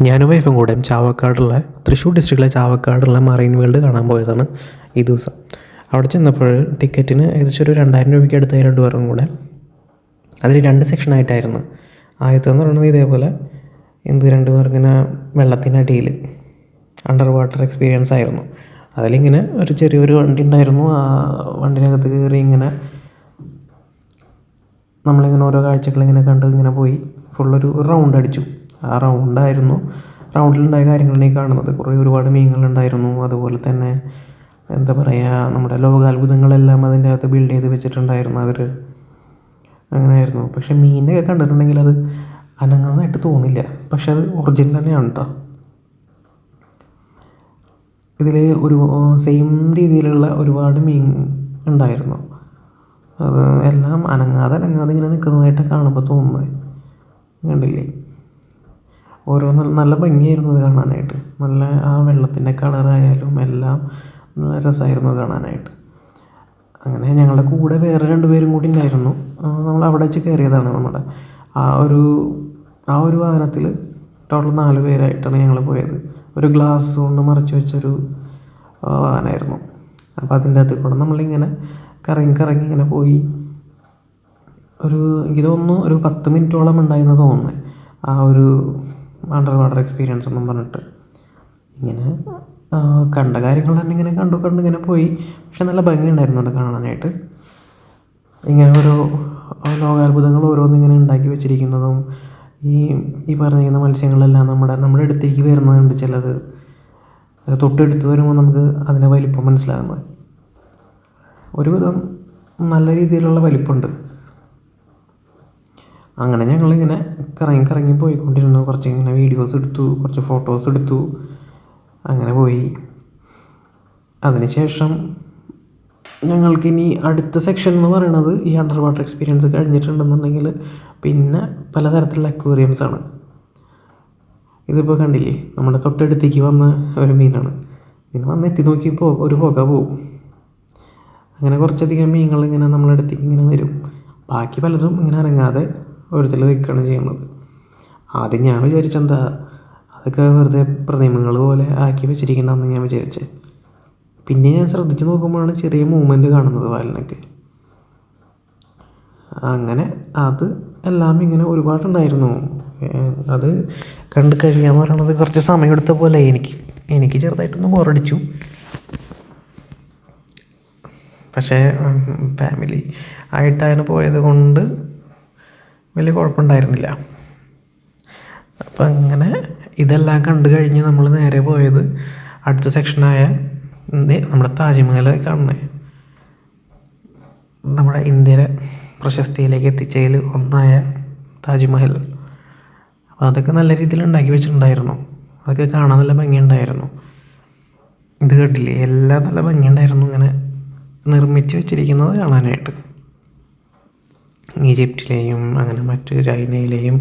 ഞാനും വൈഫും കൂടെ ചാവക്കാടുള്ള തൃശ്ശൂർ ഡിസ്ട്രിക്റ്റിലെ ചാവക്കാടുള്ള മറൈൻ വേൾഡ് കാണാൻ പോയതാണ് ഈ ദിവസം. അവിടെ ചെന്നപ്പോൾ ടിക്കറ്റിന് ഏകദേശം ഒരു 2000 രൂപയ്ക്ക് അടുത്തായി രണ്ടുപേർക്കും കൂടെ. അതിൽ 2 സെക്ഷനായിട്ടായിരുന്നു. ആദ്യത്തെന്ന് പറയുന്നത് ഇതേപോലെ രണ്ടുപേർക്കിങ്ങനെ വെള്ളത്തിനടിയിൽ അണ്ടർ വാട്ടർ എക്സ്പീരിയൻസ് ആയിരുന്നു. അതിലിങ്ങനെ ഒരു ചെറിയൊരു വണ്ടി ഉണ്ടായിരുന്നു. ആ വണ്ടിനകത്ത് കയറി ഇങ്ങനെ നമ്മളിങ്ങനെ ഓരോ കാഴ്ചകളിങ്ങനെ കണ്ട് ഇങ്ങനെ പോയി ഫുള്ളൊരു റൗണ്ട് അടിച്ചു. ആ റൗണ്ടിലുണ്ടായ കാര്യങ്ങളാണ് ഈ കാണുന്നത്. ഒരുപാട് മീനുകളുണ്ടായിരുന്നു. അതുപോലെ തന്നെ എന്താ പറയുക, നമ്മുടെ ലോകാത്ഭുതങ്ങളെല്ലാം അതിൻ്റെ അകത്ത് ബിൽഡ് ചെയ്ത് വെച്ചിട്ടുണ്ടായിരുന്നു അവർ. അങ്ങനെയായിരുന്നു. പക്ഷേ മീനിനെയൊക്കെ കണ്ടിട്ടുണ്ടെങ്കിൽ അത് അനങ്ങുന്നതായിട്ട് തോന്നില്ല. പക്ഷെ അത് ഒറിജിനൽ തന്നെയാണ് കേട്ടോ. ഇതിൽ ഒരു സെയിം രീതിയിലുള്ള ഒരുപാട് മീൻ ഉണ്ടായിരുന്നു. അത് എല്ലാം അനങ്ങാതെ ഇങ്ങനെ നിൽക്കുന്നതായിട്ട് കാണുമ്പോൾ തോന്നുന്നത് കണ്ടില്ലേ. ഓരോ നല്ല ഭംഗിയായിരുന്നു അത് കാണാനായിട്ട്. നല്ല ആ വെള്ളത്തിൻ്റെ കളറായാലും എല്ലാം നല്ല രസമായിരുന്നു കാണാനായിട്ട്. അങ്ങനെ ഞങ്ങളുടെ കൂടെ വേറെ 2 പേരും കൂടി ഉണ്ടായിരുന്നു. നമ്മൾ അവിടെ വെച്ച് കയറിയതാണ്. നമ്മുടെ ആ ഒരു വാഹനത്തിൽ ടോട്ടൽ 4 പേരായിട്ടാണ് ഞങ്ങൾ പോയത്. ഒരു ഗ്ലാസ് കൊണ്ട് മറച്ച് വെച്ചൊരു വാഹനമായിരുന്നു. അപ്പോൾ അതിൻ്റെ അകത്ത് കൂടെ നമ്മളിങ്ങനെ കറങ്ങി ഇങ്ങനെ പോയി. എനിക്ക് തോന്നുന്നു ഒരു 10 മിനിറ്റോളം ഉണ്ടായെന്ന് തോന്നുന്നത് ആ ഒരു അണ്ടർ വാട്ടർ എക്സ്പീരിയൻസ് എന്നും പറഞ്ഞിട്ട്. ഇങ്ങനെ കണ്ട കാര്യങ്ങൾ തന്നെ ഇങ്ങനെ കണ്ട് ഇങ്ങനെ പോയി. പക്ഷെ നല്ല ഭംഗിയുണ്ടായിരുന്നു അത് കാണാനായിട്ട്. ഇങ്ങനെ ഓരോ ലോകാത്ഭുതങ്ങൾ ഓരോന്നിങ്ങനെ ഉണ്ടാക്കി വെച്ചിരിക്കുന്നതും ഈ പറഞ്ഞിരിക്കുന്ന മത്സ്യങ്ങളെല്ലാം നമ്മുടെ അടുത്തേക്ക് വരുന്നതുണ്ട്. ചിലത് തൊട്ടടുത്ത് വരുമ്പോൾ നമുക്ക് അതിൻ്റെ വലിപ്പം മനസ്സിലാകുന്നത്. ഒരുവിധം നല്ല രീതിയിലുള്ള വലിപ്പമുണ്ട്. അങ്ങനെ ഞങ്ങളിങ്ങനെ കറങ്ങി പോയിക്കൊണ്ടിരുന്നു. കുറച്ച് ഇങ്ങനെ വീഡിയോസ് എടുത്തു, കുറച്ച് ഫോട്ടോസ് എടുത്തു, അങ്ങനെ പോയി. അതിനുശേഷം ഞങ്ങൾക്കിനി അടുത്ത സെക്ഷൻ എന്ന് പറയുന്നത് ഈ അണ്ടർ വാട്ടർ എക്സ്പീരിയൻസ് കഴിഞ്ഞിട്ടുണ്ടെന്നുണ്ടെങ്കിൽ പിന്നെ പലതരത്തിലുള്ള അക്വേറിയംസാണ്. ഇതിപ്പോൾ കണ്ടില്ലേ, നമ്മുടെ തൊട്ടടുത്തേക്ക് വന്ന ഒരു മീനാണ്. ഇങ്ങനെ വന്ന് എത്തി നോക്കി ഒരു പുക പോവും. അങ്ങനെ കുറച്ചധികം മീനുകൾ ഇങ്ങനെ നമ്മുടെ അടുത്തേക്ക് ഇങ്ങനെ വരും. ബാക്കി പലതും ഇങ്ങനെ അനങ്ങാതെ ഓരോരുത്തർ നിൽക്കുകയാണ് ചെയ്യുന്നത്. ആദ്യം ഞാൻ വിചാരിച്ചെന്താ അതൊക്കെ വെറുതെ പ്രതിമകൾ പോലെ ആക്കി വെച്ചിരിക്കണമെന്ന് ഞാൻ വിചാരിച്ചത്. പിന്നെ ഞാൻ ശ്രദ്ധിച്ച് നോക്കുമ്പോഴാണ് ചെറിയ മൂവ്മെൻറ്റ് കാണുന്നത് വാലിനൊക്കെ. അങ്ങനെ അത് എല്ലാം ഇങ്ങനെ ഒരുപാടുണ്ടായിരുന്നു. അത് കണ്ട് കഴിയാന്ന് പറയണത് കുറച്ച് സമയമെടുത്ത പോലെ എനിക്ക് ചെറുതായിട്ടൊന്ന് ബോറടിച്ചു. പക്ഷേ ഫാമിലി ആയിട്ടാണ് പോയത് കൊണ്ട് വലിയ കുഴപ്പമുണ്ടായിരുന്നില്ല. അപ്പം അങ്ങനെ ഇതെല്ലാം കണ്ടു കഴിഞ്ഞ് നമ്മൾ നേരെ പോയത് അടുത്ത സെക്ഷനായ നമ്മുടെ താജ്മഹൽ കാണണേ. നമ്മുടെ ഇന്ത്യയിലെ പ്രശസ്തിയിലേക്ക് എത്തിച്ചതിൽ ഒന്നായ താജ്മഹൽ. അപ്പോൾ അതൊക്കെ നല്ല രീതിയിൽ ഉണ്ടാക്കി വെച്ചിട്ടുണ്ടായിരുന്നു. അതൊക്കെ കാണാൻ നല്ല ഭംഗിയുണ്ടായിരുന്നു. ഇത് കേട്ടില്ലേ, എല്ലാം നല്ല ഭംഗിയുണ്ടായിരുന്നു ഇങ്ങനെ നിർമ്മിച്ച് വെച്ചിരിക്കുന്നത് കാണാനായിട്ട്. ഈജിപ്തിലെയും അങ്ങനെ മറ്റ് ചൈനയിലെയും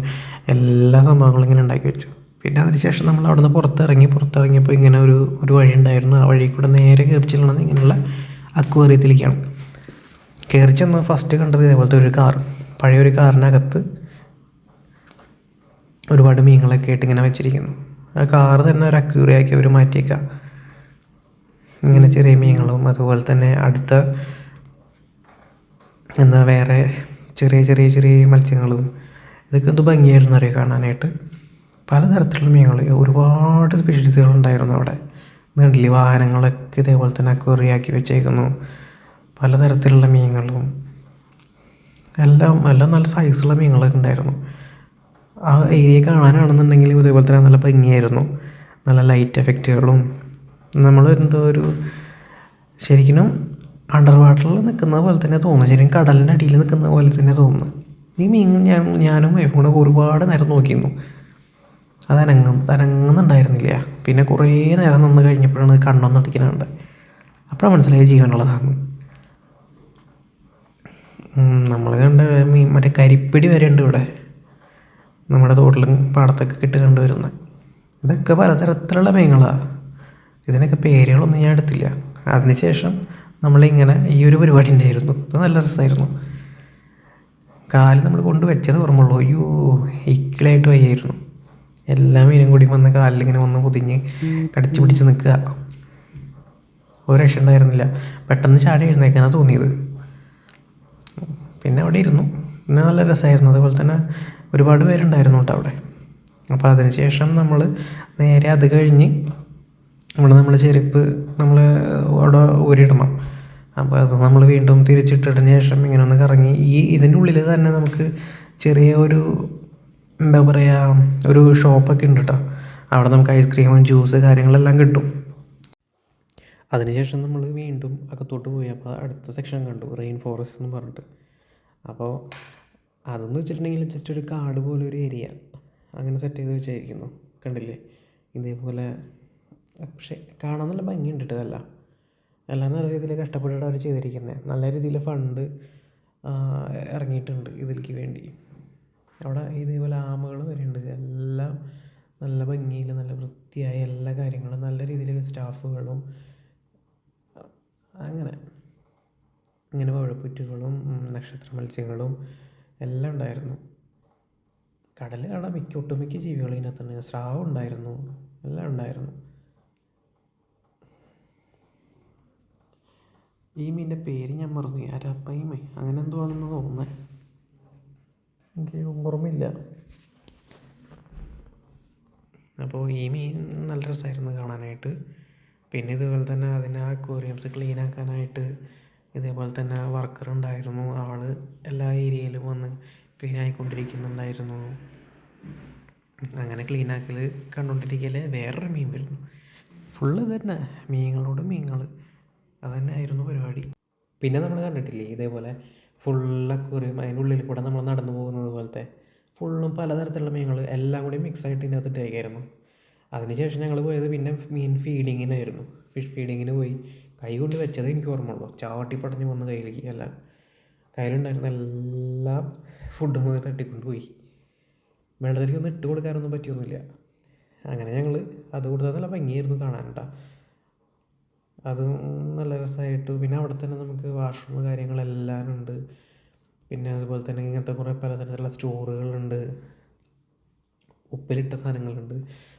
എല്ലാ സംഭവങ്ങളും ഇങ്ങനെ ഉണ്ടാക്കി വെച്ചു. പിന്നെ അതിനുശേഷം നമ്മൾ അവിടെ നിന്ന് പുറത്തിറങ്ങിയപ്പോൾ ഇങ്ങനെ ഒരു വഴി ഉണ്ടായിരുന്നു. ആ വഴി കൂടെ നേരെ കയറി ചെല്ലുന്നത് ഇങ്ങനെയുള്ള അക്വേറിയത്തിലേക്കാണ്. കയറി ചെന്ന് ഫസ്റ്റ് കണ്ടത് ഇതേപോലത്തെ ഒരു കാർ, പഴയൊരു കാറിനകത്ത് ഒരുപാട് മീനുകളൊക്കെ ആയിട്ട് ഇങ്ങനെ വെച്ചിരിക്കുന്നു. ആ കാറ് തന്നെ ഒരു അക്വേറിയമാക്കി അവർ മാറ്റിയേക്കാം. ഇങ്ങനെ ചെറിയ മീനുകളും അതുപോലെ തന്നെ അടുത്ത വേറെ ചെറിയ മത്സ്യങ്ങളും ഇതൊക്കെ എന്ത് ഭംഗിയായിരുന്നു അറിയാം കാണാനായിട്ട്. പലതരത്തിലുള്ള മീനുകൾ, ഒരുപാട് സ്പീഷീസുകൾ ഉണ്ടായിരുന്നു അവിടെ. കണ്ടില്ലേ, വാഹനങ്ങളൊക്കെ ഇതേപോലെ തന്നെ അക്വേറിയമാക്കി വെച്ചേക്കുന്നു. പലതരത്തിലുള്ള മീനുകളും എല്ലാം നല്ല സൈസുള്ള മീനുകളൊക്കെ ഉണ്ടായിരുന്നു. ആ ഏരിയ കാണാനാണെന്നുണ്ടെങ്കിലും ഇതേപോലെ തന്നെ നല്ല ഭംഗിയായിരുന്നു. നല്ല ലൈറ്റ് എഫക്റ്റുകളും നമ്മൾ ശരിക്കും അണ്ടർ വാട്ടറിൽ നിൽക്കുന്ന പോലെ തന്നെ തോന്നുന്നു. ശരിക്കും കടലിൻ്റെ അടിയിൽ നിൽക്കുന്ന പോലെ തന്നെ തോന്നുന്നു. ഈ മീൻ ഞാനും വൈഫും കൂടെ ഒരുപാട് നേരം നോക്കിയിരുന്നു. അത് അനങ്ങുന്നുണ്ടായിരുന്നില്ല. പിന്നെ കുറേ നേരം നിന്ന് കഴിഞ്ഞപ്പോഴാണ് കണ്ണൊന്ന് അടിക്കുന്നുണ്ട്. അപ്പോഴാണ് മനസ്സിലായി ജീവനുള്ളതാണ്. നമ്മൾ കണ്ട മീൻ മറ്റേ കരിപ്പിടി വരെ ഉണ്ട് ഇവിടെ, നമ്മുടെ തോട്ടിലും പാടത്തൊക്കെ ഇട്ട് കണ്ടുവരുന്നത്. ഇതൊക്കെ പലതരത്തിലുള്ള മീനുകളാണ്. ഇതിനൊക്കെ പേരുകളൊന്നും ഞാൻ എടുത്തില്ല. അതിനുശേഷം നമ്മളിങ്ങനെ ഈ ഒരു പരിപാടി ഉണ്ടായിരുന്നു. ഇത് നല്ല രസമായിരുന്നു. കാല് നമ്മൾ കൊണ്ട് വെച്ചത് ഓർമ്മയുള്ളൂ. ഇക്കിളായിട്ട് വയ്യായിരുന്നു. എല്ലാ മീനും കൂടി വന്ന് കാലിലിങ്ങനെ വന്ന് പൊതിഞ്ഞ് കടിച്ചു പിടിച്ച് നിൽക്കുക. ഒരു രക്ഷ ഉണ്ടായിരുന്നില്ല. പെട്ടെന്ന് ചാടി എഴുന്നേക്കാനാണ് തോന്നിയത്. പിന്നെ അവിടെ ഇരുന്നു. പിന്നെ നല്ല രസമായിരുന്നു. അതുപോലെ തന്നെ ഒരുപാട് പേരുണ്ടായിരുന്നു കേട്ടോ അവിടെ. അപ്പോൾ അതിന് ശേഷം നമ്മൾ നേരെ അത് കഴിഞ്ഞ് നമ്മൾ ചെരുപ്പ് നമ്മൾ അവിടെ ഊരിയിടണം. അപ്പോൾ അത് നമ്മൾ വീണ്ടും തിരിച്ചിട്ടതിന് ശേഷം ഇങ്ങനെ ഒന്ന് കറങ്ങി ഇതിൻ്റെ ഉള്ളിൽ തന്നെ നമുക്ക് ചെറിയ ഒരു എന്താ പറയുക ഒരു ഷോപ്പൊക്കെ ഉണ്ട് കേട്ടോ. അവിടെ നമുക്ക് ഐസ്ക്രീമും ജ്യൂസ് കാര്യങ്ങളെല്ലാം കിട്ടും. അതിനുശേഷം നമ്മൾ വീണ്ടും അകത്തോട്ട് പോയി. അപ്പോൾ അടുത്ത സെക്ഷൻ കണ്ടു, റെയിൻ ഫോറസ്റ്റ് എന്ന് പറഞ്ഞിട്ട്. അപ്പോൾ അതെന്ന് വെച്ചിട്ടുണ്ടെങ്കിൽ ജസ്റ്റ് ഒരു കാട് പോലെ ഒരു ഏരിയ അങ്ങനെ സെറ്റ് ചെയ്ത് വെച്ചായിരിക്കുന്നു. കണ്ടില്ലേ ഇതേപോലെ. പക്ഷേ കാണാൻ നല്ല ഭംഗിയുണ്ട് കേട്ടോ. എല്ലാം നല്ല രീതിയിൽ കഷ്ടപ്പെട്ടിട്ട് അവർ ചെയ്തിരിക്കുന്നത്. നല്ല രീതിയിൽ ഫണ്ട് ഇറങ്ങിയിട്ടുണ്ട് ഇതിലേക്ക് വേണ്ടി. അവിടെ ഇതേപോലെ ആമകൾ വരെയുണ്ട്. എല്ലാം നല്ല ഭംഗിയിൽ നല്ല വൃത്തിയായ എല്ലാ കാര്യങ്ങളും നല്ല രീതിയിൽ സ്റ്റാഫുകളും അങ്ങനെ വാഴപ്പുറ്റുകളും നക്ഷത്ര മത്സ്യങ്ങളും എല്ലാം ഉണ്ടായിരുന്നു. കടൽ കാണാൻ ഒട്ടുമിക്ക ജീവികളും ഇതിനകത്തുണ്ട്. സ്രാവ് ഉണ്ടായിരുന്നു, എല്ലാം ഉണ്ടായിരുന്നു. ഈ മീനിൻ്റെ പേര് ഞാൻ മറന്നു, അരപ്പൈമേ അങ്ങനെ എന്തോ ആണെന്ന് തോന്നുന്നത്, എനിക്ക് ഓർമ്മയില്ല. അപ്പോൾ ഈ മീൻ നല്ല രസമായിരുന്നു കാണാനായിട്ട്. പിന്നെ ഇതുപോലെ തന്നെ അതിന് അക്വേറിയംസ് ക്ലീൻ ആക്കാനായിട്ട് ഇതേപോലെ തന്നെ വർക്കർ ഉണ്ടായിരുന്നു. ആൾ എല്ലാ ഏരിയയിലും വന്ന് ക്ലീൻ ആയിക്കൊണ്ടിരിക്കുന്നുണ്ടായിരുന്നു. അങ്ങനെ ക്ലീൻ ആക്കൽ കണ്ടുകൊണ്ടിരിക്കൽ വേറൊരു മീൻ വരുന്നു. ഫുള്ള് തന്നെ മീനുകളോട് മീനുകൾ, അത് തന്നെ ആയിരുന്നു പരിപാടി. പിന്നെ നമ്മൾ കണ്ടിട്ടില്ലേ ഇതേപോലെ ഫുൾ അക്വേറിയം, അതിനുള്ളിൽ കൂടെ നമ്മൾ നടന്നു പോകുന്നത് പോലത്തെ ഫുള്ളും പലതരത്തിലുള്ള മീനുകൾ എല്ലാം കൂടി മിക്സായിട്ട് ഇതിനകത്ത് ഇട്ടേക്കായിരുന്നു. അതിനുശേഷം ഞങ്ങൾ പോയത് പിന്നെ മീൻ ഫീഡിങ്ങിനായിരുന്നു. ഫിഷ് ഫീഡിങ്ങിന് പോയി. കൈ കൊണ്ട് വെച്ചത് എനിക്ക് ഓർമ്മയുള്ളൂ. ചാവട്ടി പടഞ്ഞ് വന്ന് കയ്യിലേക്ക് എല്ലാം കയ്യിലുണ്ടായിരുന്ന എല്ലാം ഫുഡും പോയി തട്ടിക്കൊണ്ട് പോയി. വെള്ളത്തിലേക്കൊന്നും ഇട്ട് കൊടുക്കാനൊന്നും പറ്റിയൊന്നുമില്ല. അങ്ങനെ ഞങ്ങൾ അത് കൊടുത്താൽ നല്ല ഭംഗിയായിരുന്നു കാണാനുണ്ടാ. അതും നല്ല രസമായിട്ട്. പിന്നെ അവിടെ തന്നെ നമുക്ക് വാഷ്റൂം കാര്യങ്ങളെല്ലാം ഉണ്ട്. പിന്നെ അതുപോലെ തന്നെ ഇങ്ങനത്തെ കുറേ പലതരത്തിലുള്ള സ്റ്റോറുകളുണ്ട്, ഉപ്പിലിട്ട സാധനങ്ങളുണ്ട്.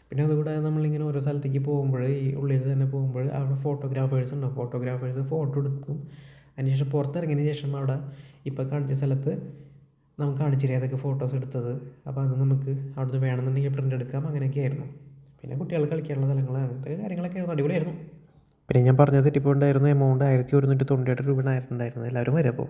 പിന്നെ അതുകൂടാതെ നമ്മളിങ്ങനെ ഓരോ സ്ഥലത്തേക്ക് പോകുമ്പോൾ ഈ ഉള്ളിൽ തന്നെ പോകുമ്പോൾ അവിടെ ഫോട്ടോഗ്രാഫേഴ്സ് ഉണ്ടാവും. ഫോട്ടോഗ്രാഫേഴ്സ് ഫോട്ടോ എടുക്കും. അതിനുശേഷം പുറത്തിറങ്ങിയതിന് ശേഷം അവിടെ ഇപ്പോൾ കാണിച്ച സ്ഥലത്ത് നമുക്ക് കാണിച്ചു തരും ഏതൊക്കെ ഫോട്ടോസ് എടുത്തത്. അപ്പോൾ അത് നമുക്ക് അവിടുന്ന് വേണമെന്നുണ്ടെങ്കിൽ പ്രിൻ്റ് എടുക്കാം. അങ്ങനെയൊക്കെ ആയിരുന്നു. പിന്നെ കുട്ടികൾ കളിക്കാനുള്ള സ്ഥലങ്ങൾ അങ്ങനത്തെ കാര്യങ്ങളൊക്കെ ആയിരുന്നു. അടിപൊളിയായിരുന്നു. പിന്നെ ഞാൻ പറഞ്ഞത് തെറ്റിപ്പോയിട്ടുണ്ടായിരുന്നു. എമൗണ്ട് 1198 രൂപയാണ് ആയിട്ടുണ്ടായിരുന്നത്. എല്ലാവരും വരും അപ്പോൾ.